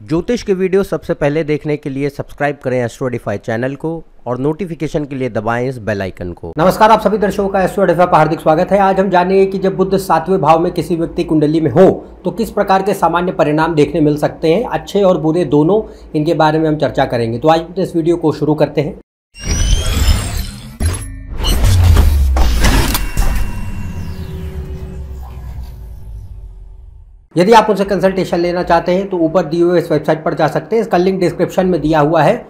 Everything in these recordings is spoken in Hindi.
ज्योतिष के वीडियो सबसे पहले देखने के लिए सब्सक्राइब करें एस्ट्रोडिफाई चैनल को और नोटिफिकेशन के लिए दबाएं इस बेल आइकन को। नमस्कार, आप सभी दर्शकों का एस्ट्रोडिफाई पर हार्दिक स्वागत है। आज हम जानेंगे कि जब बुध 7वें भाव में किसी व्यक्ति कुंडली में हो तो किस प्रकार के सामान्य परिणाम देखने मिल सकते हैं, अच्छे और बुरे दोनों। इनके बारे में हम चर्चा करेंगे। तो आज इस वीडियो को शुरू करते हैं। यदि आप उनसे कंसल्टेशन लेना चाहते हैं तो ऊपर दिए हुए इस वेबसाइट पर जा सकते हैं। इसका लिंक डिस्क्रिप्शन में दिया हुआ है।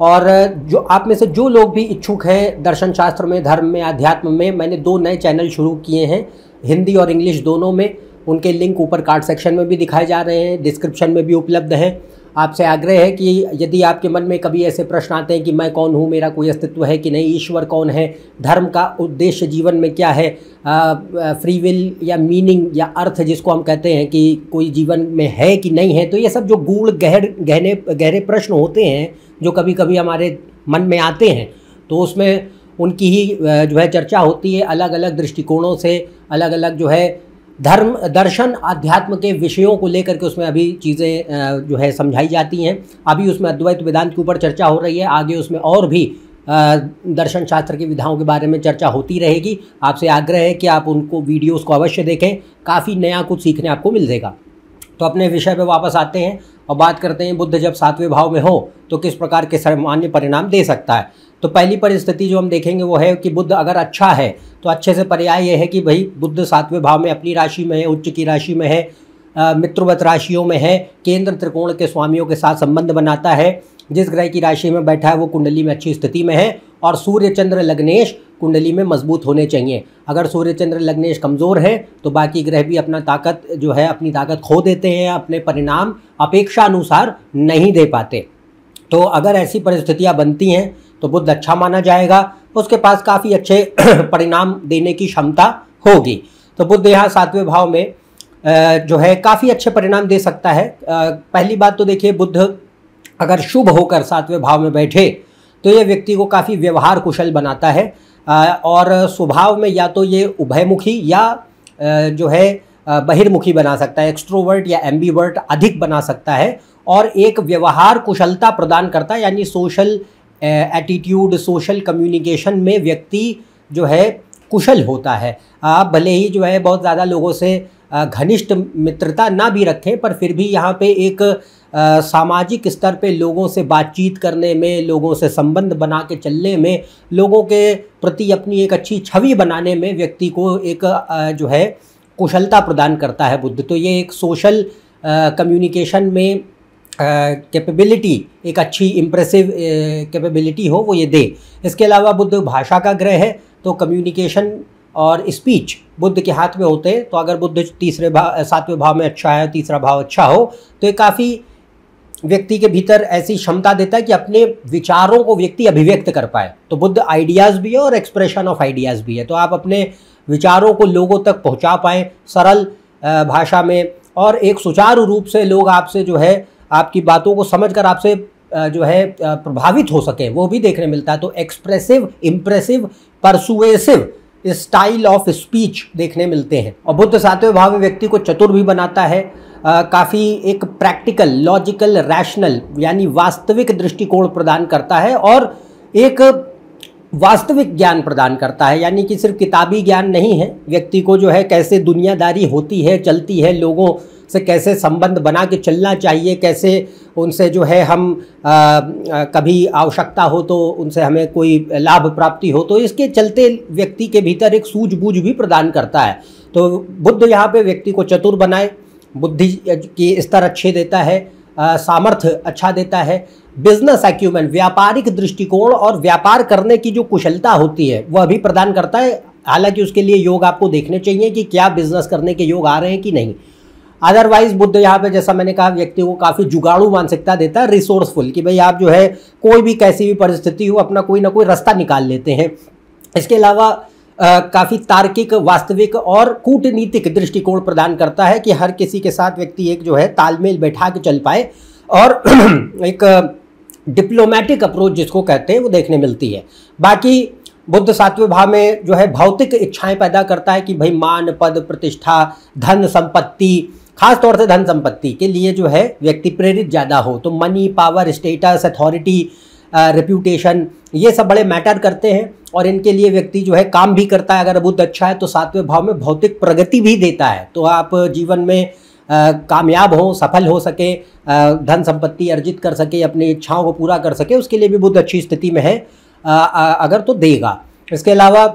और जो आप में से जो लोग भी इच्छुक हैं दर्शन शास्त्र में, धर्म में, अध्यात्म में, मैंने 2 नए चैनल शुरू किए हैं, हिंदी और इंग्लिश दोनों में। उनके लिंक ऊपर कार्ड सेक्शन में भी दिखाए जा रहे हैं, डिस्क्रिप्शन में भी उपलब्ध हैं। आपसे आग्रह है कि यदि आपके मन में कभी ऐसे प्रश्न आते हैं कि मैं कौन हूँ, मेरा कोई अस्तित्व है कि नहीं, ईश्वर कौन है, धर्म का उद्देश्य जीवन में क्या है, फ्री विल या मीनिंग या अर्थ जिसको हम कहते हैं कि कोई जीवन में है कि नहीं है, तो ये सब जो गूढ़ गहरे प्रश्न होते हैं जो कभी कभी हमारे मन में आते हैं, तो उसमें उनकी ही जो है चर्चा होती है। अलग अलग दृष्टिकोणों से अलग अलग जो है धर्म, दर्शन, अध्यात्म के विषयों को लेकर के उसमें अभी चीज़ें जो है समझाई जाती हैं। अभी उसमें अद्वैत वेदांत के ऊपर चर्चा हो रही है, आगे उसमें और भी दर्शन शास्त्र की विधाओं के बारे में चर्चा होती रहेगी। आपसे आग्रह है कि आप उनको वीडियोस को अवश्य देखें, काफ़ी नया कुछ सीखने आपको मिल जाएगा। तो अपने विषय पे वापस आते हैं और बात करते हैं बुध जब 7वें भाव में हो तो किस प्रकार के सामान्य परिणाम दे सकता है। तो पहली परिस्थिति जो हम देखेंगे वो है कि बुध अगर अच्छा है तो अच्छे से पर्याय ये है कि भाई बुध 7वें भाव में अपनी राशि में है, उच्च की राशि में है, मित्रवत राशियों में है, केंद्र त्रिकोण के स्वामियों के साथ संबंध बनाता है। जिस ग्रह की राशि में बैठा है वो कुंडली में अच्छी स्थिति में है और सूर्य चंद्र लग्नेश कुंडली में मजबूत होने चाहिए। अगर सूर्य चंद्र लग्नेश कमज़ोर है तो बाकी ग्रह भी अपनी ताकत खो देते हैं, अपने परिणाम अपेक्षा अनुसार नहीं दे पाते। तो अगर ऐसी परिस्थितियां बनती हैं तो बुध अच्छा माना जाएगा, उसके पास काफ़ी अच्छे परिणाम देने की क्षमता होगी। तो बुध यहाँ 7वें भाव में जो है काफ़ी अच्छे परिणाम दे सकता है। पहली बात तो देखिए, बुध अगर शुभ होकर 7वें भाव में बैठे तो ये व्यक्ति को काफ़ी व्यवहार कुशल बनाता है और स्वभाव में या तो ये उभयमुखी या जो है बहिर्मुखी बना सकता है, एक्सट्रोवर्ट या एम्बीवर्ट अधिक बना सकता है और एक व्यवहार कुशलता प्रदान करता है। यानी सोशल एटीट्यूड, सोशल कम्युनिकेशन में व्यक्ति जो है कुशल होता है। आप भले ही जो है बहुत ज़्यादा लोगों से घनिष्ठ मित्रता ना भी रखें, पर फिर भी यहाँ पे एक सामाजिक स्तर पे लोगों से बातचीत करने में, लोगों से संबंध बना के चलने में, लोगों के प्रति अपनी एक अच्छी छवि बनाने में व्यक्ति को एक जो है कुशलता प्रदान करता है बुध। तो ये एक सोशल कम्युनिकेशन में कैपेबिलिटी, एक अच्छी इम्प्रेसिव कैपेबिलिटी हो वो ये दे। इसके अलावा बुध भाषा का ग्रह है तो कम्युनिकेशन और स्पीच बुध के हाथ में होते हैं। तो अगर बुध 7वें भाव में अच्छा है, तीसरा भाव अच्छा हो तो ये काफ़ी व्यक्ति के भीतर ऐसी क्षमता देता है कि अपने विचारों को व्यक्ति अभिव्यक्त कर पाए। तो बुध आइडियाज़ भी है और एक्सप्रेशन ऑफ आइडियाज़ भी है। तो आप अपने विचारों को लोगों तक पहुंचा पाएँ सरल भाषा में और एक सुचारू रूप से लोग आपसे जो है आपकी बातों को समझकर आपसे जो है प्रभावित हो सके, वो भी देखने मिलता है। तो expressive, impressive, persuasive style of speech देखने मिलते हैं। और बुध 7वें भाव में व्यक्ति को चतुर भी बनाता है, काफ़ी एक प्रैक्टिकल, लॉजिकल, रैशनल यानी वास्तविक दृष्टिकोण प्रदान करता है और एक वास्तविक ज्ञान प्रदान करता है। यानी कि सिर्फ किताबी ज्ञान नहीं है, व्यक्ति को जो है कैसे दुनियादारी होती है, चलती है, लोगों से कैसे संबंध बना के चलना चाहिए, कैसे उनसे जो है हम कभी आवश्यकता हो तो उनसे हमें कोई लाभ प्राप्ति हो, तो इसके चलते व्यक्ति के भीतर एक सूझबूझ भी प्रदान करता है। तो बुध यहाँ पे व्यक्ति को चतुर बनाए, बुद्धि की स्तर अच्छे देता है, सामर्थ्य अच्छा देता है, बिजनेस एक्यूमेन, व्यापारिक दृष्टिकोण और व्यापार करने की जो कुशलता होती है वह भी प्रदान करता है। हालांकि उसके लिए योग आपको देखने चाहिए कि क्या बिजनेस करने के योग आ रहे हैं कि नहीं। अदरवाइज बुध यहाँ पे जैसा मैंने कहा व्यक्ति को काफ़ी जुगाड़ू मानसिकता देता है, रिसोर्सफुल, कि भाई आप जो है कोई भी कैसी भी परिस्थिति हो अपना कोई ना कोई रास्ता निकाल लेते हैं। इसके अलावा काफ़ी तार्किक, वास्तविक और कूटनीतिक दृष्टिकोण प्रदान करता है कि हर किसी के साथ व्यक्ति एक जो है तालमेल बैठा के चल पाए और एक डिप्लोमेटिक अप्रोच जिसको कहते हैं वो देखने मिलती है। बाकी बुध 7वें भाव में जो है भौतिक इच्छाएं पैदा करता है कि भाई मान, पद, प्रतिष्ठा, धन, संपत्ति, खास तौर से धन संपत्ति के लिए जो है व्यक्ति प्रेरित ज़्यादा हो, तो money, power, status, authority, reputation, ये सब बड़े मैटर करते हैं और इनके लिए व्यक्ति जो है काम भी करता है। अगर बुध अच्छा है तो 7वें भाव में भौतिक प्रगति भी देता है, तो आप जीवन में कामयाब हो, सफल हो सके, धन संपत्ति अर्जित कर सके, अपनी इच्छाओं को पूरा कर सके, उसके लिए भी बुध अच्छी स्थिति में है अगर तो देगा। इसके अलावा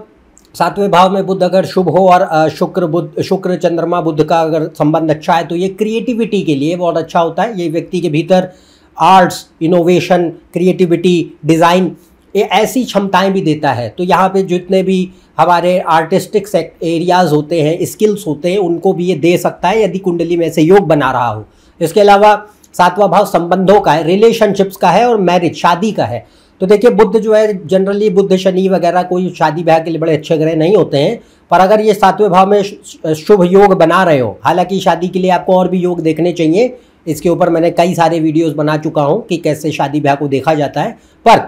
7वें भाव में बुध अगर शुभ हो और शुक्र चंद्रमा बुध का अगर संबंध अच्छा है तो ये क्रिएटिविटी के लिए बहुत अच्छा होता है। ये व्यक्ति के भीतर आर्ट्स, इनोवेशन, क्रिएटिविटी, डिज़ाइन, ये ऐसी क्षमताएं भी देता है। तो यहाँ पे जितने भी हमारे आर्टिस्टिक एरियाज़ होते हैं, स्किल्स होते हैं, उनको भी ये दे सकता है यदि कुंडली में से योग बना रहा हो। इसके अलावा 7वां भाव संबंधों का है, रिलेशनशिप्स का है और मैरिज, शादी का है। तो देखिए बुध जो है जनरली बुध, शनि वगैरह कोई शादी ब्याह के लिए बड़े अच्छे ग्रह नहीं होते हैं, पर अगर ये 7वें भाव में शुभ योग बना रहे हो, हालांकि शादी के लिए आपको और भी योग देखने चाहिए, इसके ऊपर मैंने कई सारे वीडियोस बना चुका हूं कि कैसे शादी ब्याह को देखा जाता है। पर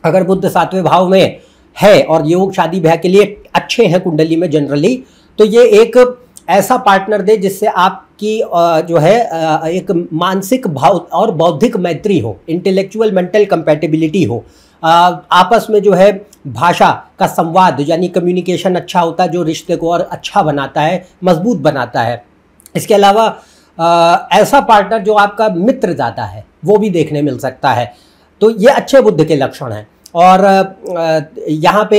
अगर बुध 7वें भाव में है और योग शादी ब्याह के लिए अच्छे हैं कुंडली में जनरली, तो ये एक ऐसा पार्टनर दे जिससे आपकी जो है एक मानसिक भाव और बौद्धिक मैत्री हो, इंटेलेक्चुअल मेंटल कंपैटिबिलिटी हो, आपस में जो है भाषा का संवाद यानी कम्युनिकेशन अच्छा होता है, जो रिश्ते को और अच्छा बनाता है, मजबूत बनाता है। इसके अलावा ऐसा पार्टनर जो आपका मित्र ज़्यादा है वो भी देखने मिल सकता है। तो ये अच्छे बुध के लक्षण हैं। और यहाँ पे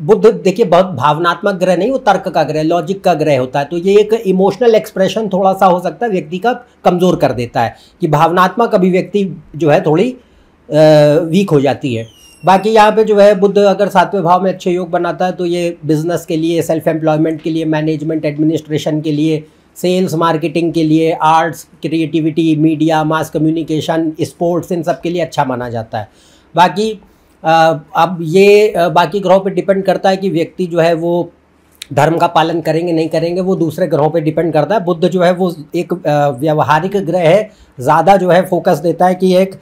बुध देखिए बहुत भावनात्मक ग्रह नहीं, वो तर्क का ग्रह, लॉजिक का ग्रह होता है, तो ये एक इमोशनल एक्सप्रेशन थोड़ा सा हो सकता है व्यक्ति का कमज़ोर कर देता है कि भावनात्मक अभिव्यक्ति जो है थोड़ी वीक हो जाती है। बाकी यहाँ पे जो है बुध अगर 7वें भाव में अच्छे योग बनाता है तो ये बिजनेस के लिए, सेल्फ एम्प्लॉयमेंट के लिए, मैनेजमेंट एडमिनिस्ट्रेशन के लिए, सेल्स मार्केटिंग के लिए, arts, creativity, media, mass communication, sports, इन सब के लिए अच्छा माना जाता है। बाकी अब ये बाकी ग्रहों पे डिपेंड करता है कि व्यक्ति जो है वो धर्म का पालन करेंगे नहीं करेंगे, वो दूसरे ग्रहों पे डिपेंड करता है। बुध जो है वो एक व्यवहारिक ग्रह है, ज़्यादा जो है फोकस देता है कि एक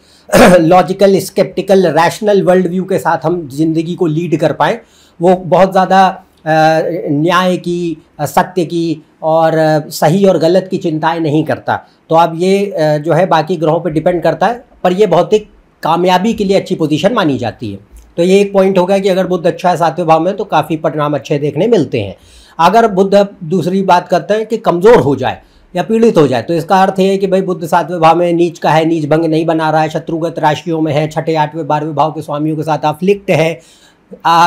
logical, sceptical, rational world view के साथ हम जिंदगी को लीड कर पाएँ। वो बहुत ज़्यादा न्याय की, सत्य की और सही और गलत की चिंताएं नहीं करता। तो अब ये जो है बाकी ग्रहों पे डिपेंड करता है, पर ये भौतिक कामयाबी के लिए अच्छी पोजीशन मानी जाती है। तो ये एक पॉइंट होगा कि अगर बुध अच्छा है 7वें भाव में तो काफ़ी परिणाम अच्छे देखने मिलते हैं। अगर बुध दूसरी बात करते हैं कि कमज़ोर हो जाए या पीड़ित हो जाए, तो इसका अर्थ ये है कि भाई बुध 7वें भाव में नीच का है, नीच भंग नहीं बना रहा है, शत्रुगत राशियों में है, 6, 8, 12वें भाव के स्वामियों के साथ अफ्लिक्ट है,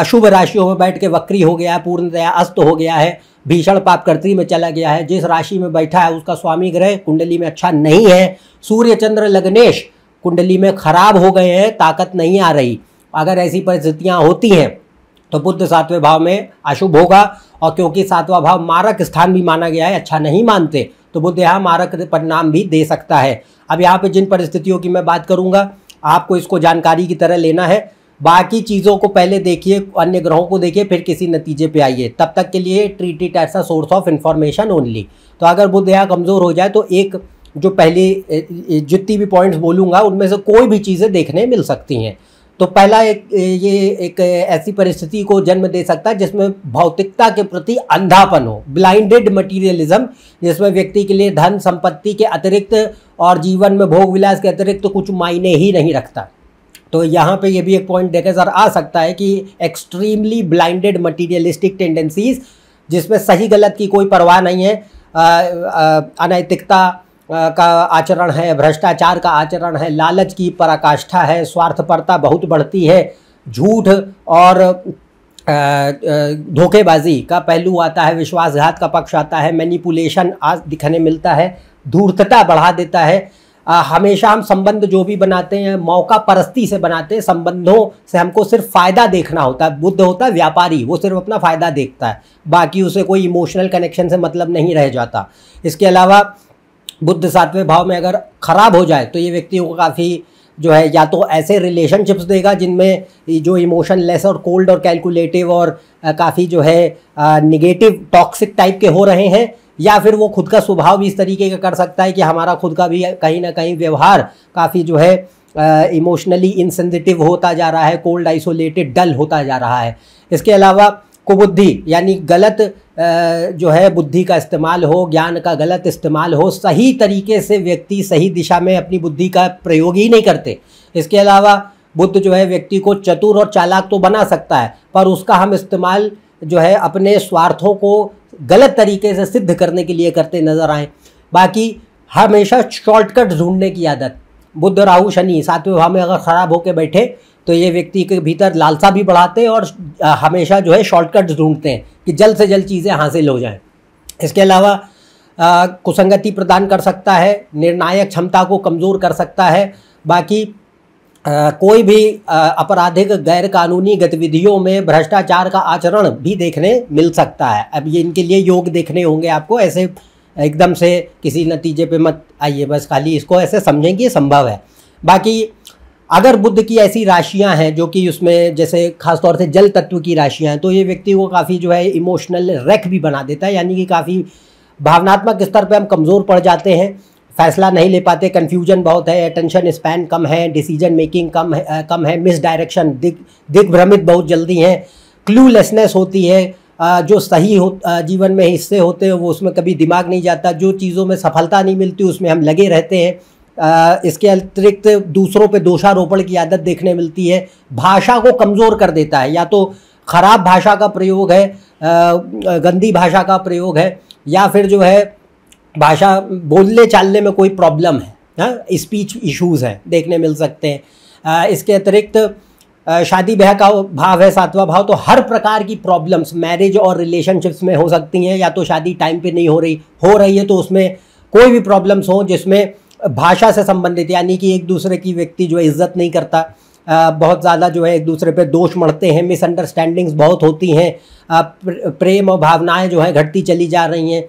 शुभ राशियों में बैठ के वक्री हो गया है, पूर्णतया अस्त हो गया है, भीषण पापकर्त्री में चला गया है। जिस राशि में बैठा है उसका स्वामी ग्रह कुंडली में अच्छा नहीं है। सूर्य चंद्र लग्नेश कुंडली में खराब हो गए हैं, ताकत नहीं आ रही। अगर ऐसी परिस्थितियां होती हैं तो बुध 7वें भाव में अशुभ होगा। और क्योंकि 7वां भाव मारक स्थान भी माना गया है, अच्छा नहीं मानते, तो बुध यहाँ मारक परिणाम भी दे सकता है। अब यहाँ पे जिन परिस्थितियों की मैं बात करूँगा आपको इसको जानकारी की तरह लेना है। बाकी चीज़ों को पहले देखिए, अन्य ग्रहों को देखिए, फिर किसी नतीजे पे आइए। तब तक के लिए treat it as a source of information only. तो अगर बुध यहाँ कमज़ोर हो जाए तो एक जो पहले जितनी भी पॉइंट्स बोलूँगा उनमें से कोई भी चीज़ें देखने मिल सकती हैं। तो पहला एक ऐसी परिस्थिति को जन्म दे सकता है जिसमें भौतिकता के प्रति अंधापन हो, ब्लाइंडेड मटीरियलिज्म, जिसमें व्यक्ति के लिए धन संपत्ति के अतिरिक्त और जीवन में भोग विलास के अतिरिक्त तो कुछ मायने ही नहीं रखता। तो यहाँ पे ये भी एक पॉइंट देखा आ सकता है कि एक्सट्रीमली ब्लाइंडेड मटीरियलिस्टिक टेंडेंसीज, जिसमें सही गलत की कोई परवाह नहीं है, अनैतिकता का आचरण है, भ्रष्टाचार का आचरण है, लालच की पराकाष्ठा है, स्वार्थपरता बहुत बढ़ती है, झूठ और धोखेबाजी का पहलू आता है, विश्वासघात का पक्ष आता है, मैनिपुलेशन आज दिखने मिलता है, धूर्तता बढ़ा देता है। हमेशा हम संबंध जो भी बनाते हैं मौका परस्ती से बनाते हैं, संबंधों से हमको सिर्फ फ़ायदा देखना होता है। बुध होता है व्यापारी, वो सिर्फ अपना फ़ायदा देखता है, बाकी उसे कोई इमोशनल कनेक्शन से मतलब नहीं रह जाता। इसके अलावा बुध 7वें भाव में अगर ख़राब हो जाए तो ये व्यक्ति को काफ़ी जो है या तो ऐसे रिलेशनशिप्स देगा जिनमें जो इमोशन लेस और कोल्ड और कैलकुलेटिव और काफ़ी जो है निगेटिव टॉक्सिक टाइप के हो रहे हैं, या फिर वो खुद का स्वभाव भी इस तरीके का कर सकता है कि हमारा खुद का भी कहीं ना कहीं व्यवहार काफ़ी जो है इमोशनली इनसेंसिटिव होता जा रहा है, कोल्ड, आइसोलेटेड, डल होता जा रहा है। इसके अलावा कुबुद्धि यानी गलत जो है बुद्धि का इस्तेमाल हो, ज्ञान का गलत इस्तेमाल हो, सही तरीके से व्यक्ति सही दिशा में अपनी बुद्धि का प्रयोग ही नहीं करते। इसके अलावा बुद्ध जो है व्यक्ति को चतुर और चालाक तो बना सकता है, पर उसका हम इस्तेमाल जो है अपने स्वार्थों को गलत तरीके से सिद्ध करने के लिए करते नजर आए। बाकी हमेशा शॉर्टकट ढूंढने की आदत, बुध राहु शनि 7वें भाव में अगर ख़राब होकर बैठे तो ये व्यक्ति के भीतर लालसा भी बढ़ाते हैं और हमेशा जो है शॉर्टकट ढूंढते हैं कि जल्द से जल्द चीज़ें हासिल हो जाएं। इसके अलावा कुसंगति प्रदान कर सकता है, निर्णायक क्षमता को कमज़ोर कर सकता है। बाकी कोई भी आपराधिक गैर कानूनी गतिविधियों में भ्रष्टाचार का आचरण भी देखने मिल सकता है। अब ये इनके लिए योग देखने होंगे आपको, ऐसे एकदम से किसी नतीजे पे मत आइए, बस खाली इसको ऐसे समझें कि ये संभव है। बाकी अगर बुध की ऐसी राशियां हैं जो कि उसमें जैसे खासतौर से जल तत्व की राशियां हैं, तो ये व्यक्ति को काफ़ी जो है इमोशनल रैक भी बना देता है, यानी कि काफ़ी भावनात्मक स्तर पे हम कमज़ोर पड़ जाते हैं, फैसला नहीं ले पाते, कन्फ्यूजन बहुत है, अटेंशन स्पैन कम है, डिसीजन मेकिंग कम है, मिस डायरेक्शन, दिग्भ्रमित बहुत जल्दी हैं, क्लूलेसनेस होती है, जो सही हो जीवन में हिस्से होते हैं वो उसमें कभी दिमाग नहीं जाता, जो चीज़ों में सफलता नहीं मिलती उसमें हम लगे रहते हैं। इसके अतिरिक्त दूसरों पे दोषारोपण की आदत देखने मिलती है, भाषा को कमज़ोर कर देता है, या तो ख़राब भाषा का प्रयोग है, गंदी भाषा का प्रयोग है, या फिर जो है भाषा बोलने चालने में कोई प्रॉब्लम है, स्पीच इश्यूज़ हैं देखने मिल सकते हैं। इसके अतिरिक्त शादी ब्याह का भाव है 7वां भाव, तो हर प्रकार की प्रॉब्लम्स मैरिज और रिलेशनशिप्स में हो सकती हैं, या तो शादी टाइम पे नहीं हो रही है तो उसमें कोई भी प्रॉब्लम्स हो जिसमें भाषा से संबंधित, यानी कि एक दूसरे की व्यक्ति जो है इज्जत नहीं करता, बहुत ज़्यादा जो है एक दूसरे पे दोष मढ़ते हैं, मिसअंडरस्टैंडिंग्स बहुत होती हैं, प्रेम और भावनाएं जो है घटती चली जा रही हैं,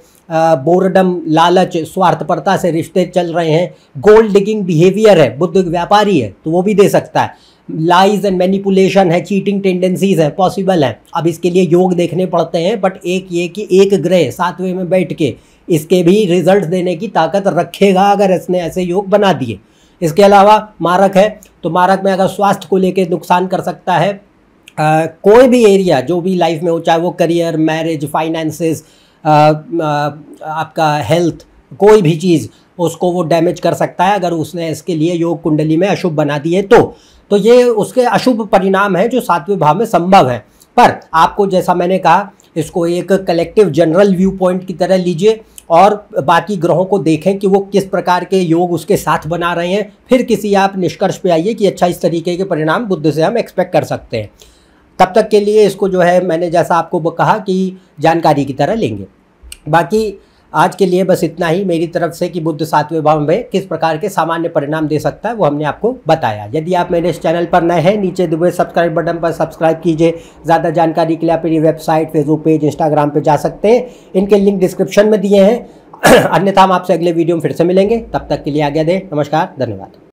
बोरडम, लालच, स्वार्थपरता से रिश्ते चल रहे हैं, गोल्ड डिगिंग बिहेवियर है, बुद्ध व्यापारी है तो वो भी दे सकता है, लाइज एंड मैनिपुलेशन है, चीटिंग टेंडेंसीज है, पॉसिबल है। अब इसके लिए योग देखने पड़ते हैं, बट एक ये कि एक ग्रह 7वें में बैठ के इसके भी रिजल्ट देने की ताकत रखेगा अगर इसने ऐसे योग बना दिए। इसके अलावा मारक है, तो मारक में अगर स्वास्थ्य को लेकर नुकसान कर सकता है, कोई भी एरिया जो भी लाइफ में हो, चाहे वो करियर, मैरिज, फाइनेंसेस, आपका हेल्थ, कोई भी चीज़ उसको वो डैमेज कर सकता है अगर उसने इसके लिए योग कुंडली में अशुभ बना दिए तो ये उसके अशुभ परिणाम हैं जो 7वें भाव में संभव है। पर आपको जैसा मैंने कहा, इसको एक कलेक्टिव जनरल व्यू पॉइंट की तरह लीजिए और बाकी ग्रहों को देखें कि वो किस प्रकार के योग उसके साथ बना रहे हैं, फिर किसी आप निष्कर्ष पे आइए कि अच्छा इस तरीके के परिणाम बुध से हम एक्सपेक्ट कर सकते हैं। तब तक के लिए इसको जो है मैंने जैसा आपको कहा कि जानकारी की तरह लेंगे। बाकी आज के लिए बस इतना ही मेरी तरफ से कि बुध 7वें भाव में किस प्रकार के सामान्य परिणाम दे सकता है वो हमने आपको बताया। यदि आप मेरे इस चैनल पर नए हैं, नीचे दिए हुए सब्सक्राइब बटन पर सब्सक्राइब कीजिए। ज़्यादा जानकारी के लिए आप मेरी वेबसाइट, फेसबुक पेज, इंस्टाग्राम पे जा सकते हैं, इनके लिंक डिस्क्रिप्शन में दिए हैं। अन्यथा हम आपसे अगले वीडियो में फिर से मिलेंगे, तब तक के लिए आज्ञा दें। नमस्कार, धन्यवाद।